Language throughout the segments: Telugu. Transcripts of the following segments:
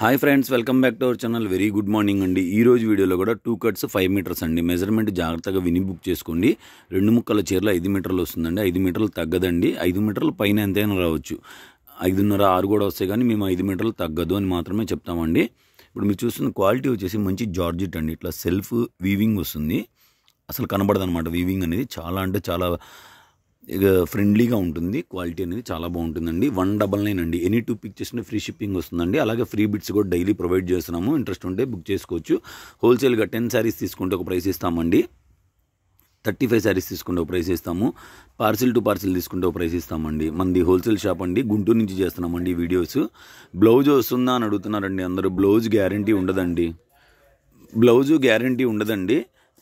Hi friends, welcome back to our channel. Very good morning అండి. ఈ రోజు వీడియోలో కూడా 2 కట్స్ 5 మీటర్స్ అండి. మెజర్మెంట్ జాగ్రత్తగా విని బుక్ చేసుకోండి. 2 ముక్కల చీరలో 5 మీటర్లు వస్తుందండి. 5 మీటర్లు తగ్గదండి. 5 మీటర్లు పైన ఎంతైనా రావచ్చు. 5.5, 6 కూడా వస్తాయి, కానీ మేము 5 మీటర్లు తగ్గదు అని మాత్రమే చెప్తామండి. ఇప్పుడు మీరు చూస్తున్న క్వాలిటీ వచ్చేసి మంచి జార్జెట్ అండి. ఇట్లా సెల్ఫ్ వీవింగ్ వస్తుంది. అసలు కనబడదు అనమాట. వీవింగ్ అనేది చాలా అంటే చాలా ఫ్రెండ్లీగా ఉంటుంది. క్వాలిటీ అనేది చాలా బాగుంటుందండి. 199 అండి. ఎనీ 2 పిక్ చేసిన ఫ్రీ షిప్పింగ్ వస్తుందండి. అలాగే ఫ్రీ బిట్స్ కూడా డైలీ ప్రొవైడ్ చేస్తున్నాము. ఇంట్రెస్ట్ ఉంటే బుక్ చేసుకోవచ్చు. హోల్సేల్గా 10 శారీస్ తీసుకుంటే ఒక ప్రైస్ ఇస్తామండి. 35 శారీస్ తీసుకుంటే ఒక ప్రైస్ ఇస్తాము. పార్సిల్ టు పార్సిల్ తీసుకుంటే ఒక ప్రైస్ ఇస్తామండి. మనది హోల్సేల్ షాప్ అండి. గుంటూరు నుంచి చేస్తున్నామండి వీడియోస్. బ్లౌజ్ వస్తుందా అని అడుగుతున్నారండి అందరూ. బ్లౌజ్ గ్యారంటీ ఉండదండి.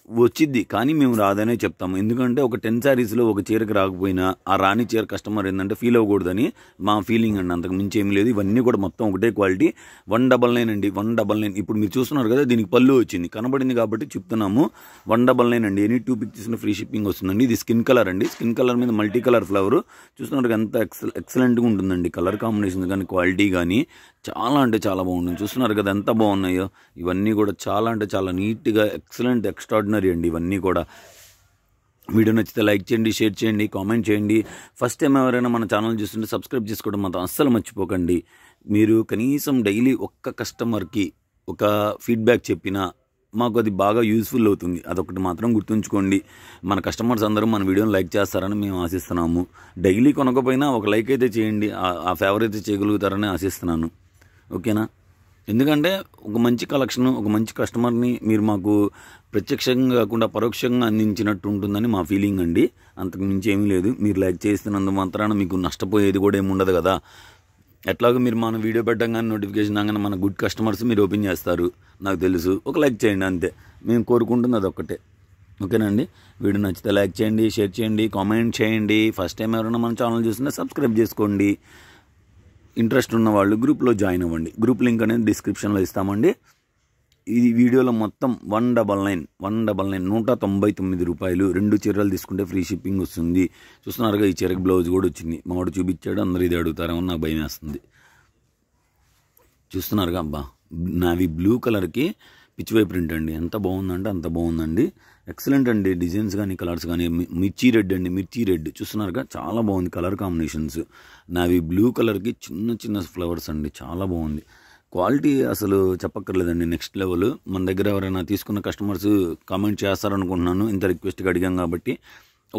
వచ్చిద్ది, కానీ మేము రాదనే చెప్తాము. ఎందుకంటే ఒక 10 శారీస్లో ఒక చీరకి రాకపోయినా ఆ రాని చీర కస్టమర్ ఏంటంటే ఫీల్ అవ్వకూడదని మా ఫీలింగ్ అండి. అంతకు మించి ఏం లేదు. ఇవన్నీ కూడా మొత్తం ఒకటే క్వాలిటీ. 199 అండి. 199. ఇప్పుడు మీరు చూస్తున్నారు కదా, దీనికి పళ్ళు వచ్చింది, కనబడింది కాబట్టి చెప్తున్నాము. 199 అండి. ఎనీ 2 పిక్ చేసిన ఫ్రీ షిప్పింగ్ వస్తుందండి. ఇది స్కిన్ కలర్ అండి. స్కిన్ కలర్ మీద మల్టీ కలర్ ఫ్లవర్ చూస్తున్నారు. ఎంత ఎక్సలెంట్గా ఉంటుందండి. కలర్ కాంబినేషన్ కానీ క్వాలిటీ కానీ చాలా అంటే చాలా బాగుంటుంది. చూస్తున్నారు కదా ఎంత బాగున్నాయో. ఇవన్నీ కూడా చాలా అంటే చాలా నీట్గా ఎక్సలెంట్ ఎక్స్ట్రాడినరీ అండి. ఇవన్నీ కూడా వీడియో నచ్చితే లైక్ చేయండి, షేర్ చేయండి, కామెంట్ చేయండి. ఫస్ట్ టైం ఎవరైనా మన ఛానల్ చూస్తుంటే సబ్స్క్రైబ్ చేసుకోవడం మాత్రం అస్సలు మర్చిపోకండి. మీరు కనీసం డైలీ ఒక్క కస్టమర్కి ఒక ఫీడ్బ్యాక్ చెప్పినా మాకు అది బాగా యూస్ఫుల్ అవుతుంది. అదొకటి మాత్రం గుర్తుంచుకోండి. మన కస్టమర్స్ అందరూ మన వీడియోని లైక్ చేస్తారని మేము ఆశిస్తున్నాము. డైలీ కొనకపోయినా ఒక లైక్ అయితే చేయండి. ఆ ఫేవర్ అయితే చేయగలుగుతారని ఆశిస్తున్నాను. ఓకేనా? ఎందుకంటే ఒక మంచి కలెక్షన్, ఒక మంచి కస్టమర్ని మీరు మాకు ప్రత్యక్షంగా కాకుండా పరోక్షంగా అందించినట్టు ఉంటుందని మా ఫీలింగ్ అండి. అంతకు మించి ఏమీ లేదు. మీరు లైక్ చేస్తున్నందు మాత్రాన మీకు నష్టపోయేది కూడా ఏమి ఉండదు కదా. ఎట్లాగో మీరు మన వీడియో పెట్టగానే నోటిఫికేషన్ రాగానే మన గుడ్ కస్టమర్స్ మీరు ఓపెన్ చేస్తారు, నాకు తెలుసు. ఒక లైక్ చేయండి అంతే. మేము కోరుకుంటుంది అదొక్కటే. ఓకేనండి? వీడియో నచ్చితే లైక్ చేయండి, షేర్ చేయండి, కామెంట్ చేయండి. ఫస్ట్ టైం ఎవరైనా మన ఛానల్ చూస్తుంటే సబ్స్క్రైబ్ చేసుకోండి. ఇంట్రెస్ట్ ఉన్న వాళ్ళు గ్రూప్లో జాయిన్ అవ్వండి. గ్రూప్ లింక్ అనేది డిస్క్రిప్షన్లో ఇస్తామండి. ఈ వీడియోలో మొత్తం 199 199 రూపాయలు. 2 చీరలు తీసుకుంటే ఫ్రీ షిప్పింగ్ వస్తుంది. చూస్తున్నారుగా, ఈ చీరకి బ్లౌజ్ కూడా వచ్చింది. మావాడు చూపించాడు. అందరూ ఇది అడుగుతారేమో నాకు భయం వేస్తుంది. చూస్తున్నారుగా, అబ్బా, నావి బ్లూ కలర్కి పిచ్చివై ప్రింట్ అండి. ఎంత బాగుందంటే అంత బాగుందండి. ఎక్సలెంట్ అండి. డిజైన్స్ కానీ కలర్స్ కానీ. మిర్చి రెడ్ అండి. మిర్చి రెడ్ చూస్తున్నారుగా, చాలా బాగుంది కలర్ కాంబినేషన్స్. నావి బ్లూ కలర్కి చిన్న చిన్న ఫ్లవర్స్ అండి. చాలా బాగుంది. క్వాలిటీ అసలు చెప్పక్కర్లేదండి. Next level. మన దగ్గర ఎవరైనా తీసుకున్న కస్టమర్స్ కామెంట్ చేస్తారనుకుంటున్నాను. ఇంత రిక్వెస్ట్ అడిగాం కాబట్టి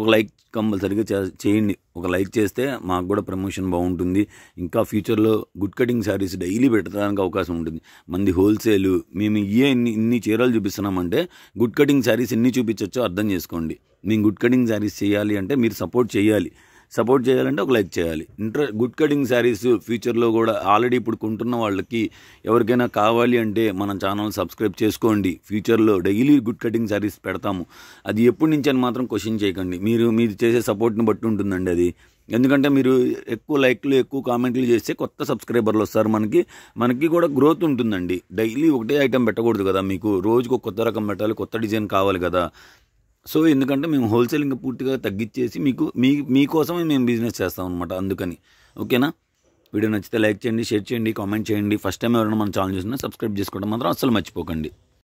ఒక లైక్ కంపల్సరీగా చేయండి. ఒక లైక్ చేస్తే మాకు కూడా ప్రమోషన్ బాగుంటుంది. ఇంకా ఫ్యూచర్లో గుడ్ కటింగ్ శారీస్ డైలీ పెట్టడానికి అవకాశం ఉంటుంది. మంది హోల్సేలు. మేము ఇన్ని చీరలు చూపిస్తున్నామంటే గుడ్ కటింగ్ శారీస్ ఎన్ని చూపించవచ్చో అర్థం చేసుకోండి. మేము గుడ్ కటింగ్ శారీస్ చేయాలి అంటే మీరు సపోర్ట్ చేయాలి. సపోర్ట్ చేయాలంటే ఒక లైక్ చేయాలి. గుడ్ కటింగ్ శారీస్ ఫ్యూచర్లో కూడా ఆల్రెడీ ఇప్పుడు కొంటున్న వాళ్ళకి ఎవరికైనా కావాలి అంటే మన ఛానల్ సబ్స్క్రైబ్ చేసుకోండి. ఫ్యూచర్లో డైలీ గుడ్ కటింగ్ శారీస్ పెడతాము. అది ఎప్పటి నుంచి అని మాత్రం క్వశ్చన్ చేయకండి. మీరు చేసే సపోర్ట్ని బట్టి ఉంటుందండి అది. ఎందుకంటే మీరు ఎక్కువ లైక్లు, ఎక్కువ కామెంట్లు చేస్తే కొత్త సబ్స్క్రైబర్లు వస్తారు. మనకి కూడా గ్రోత్ ఉంటుందండి. డైలీ ఒకటే ఐటెం పెట్టకూడదు కదా. మీకు రోజుకు కొత్త రకం పెట్టాలి, కొత్త డిజైన్ కావాలి కదా. సో ఎందుకంటే మేము హోల్సేల్ ఇంకా పూర్తిగా తగ్గించేసి మీకోసమే మేము బిజినెస్ చేస్తాం అనమాట. అందుకని. ఓకేనా? వీడియో నచ్చితే లైక్ చేయండి, షేర్ చేయండి, కామెంట్ చేయండి. ఫస్ట్ టైం ఎవరైనా మన ఛానల్ చూసినా సబ్స్క్రైబ్ చేసుకోవడం మాత్రం అస్సలు మర్చిపోకండి.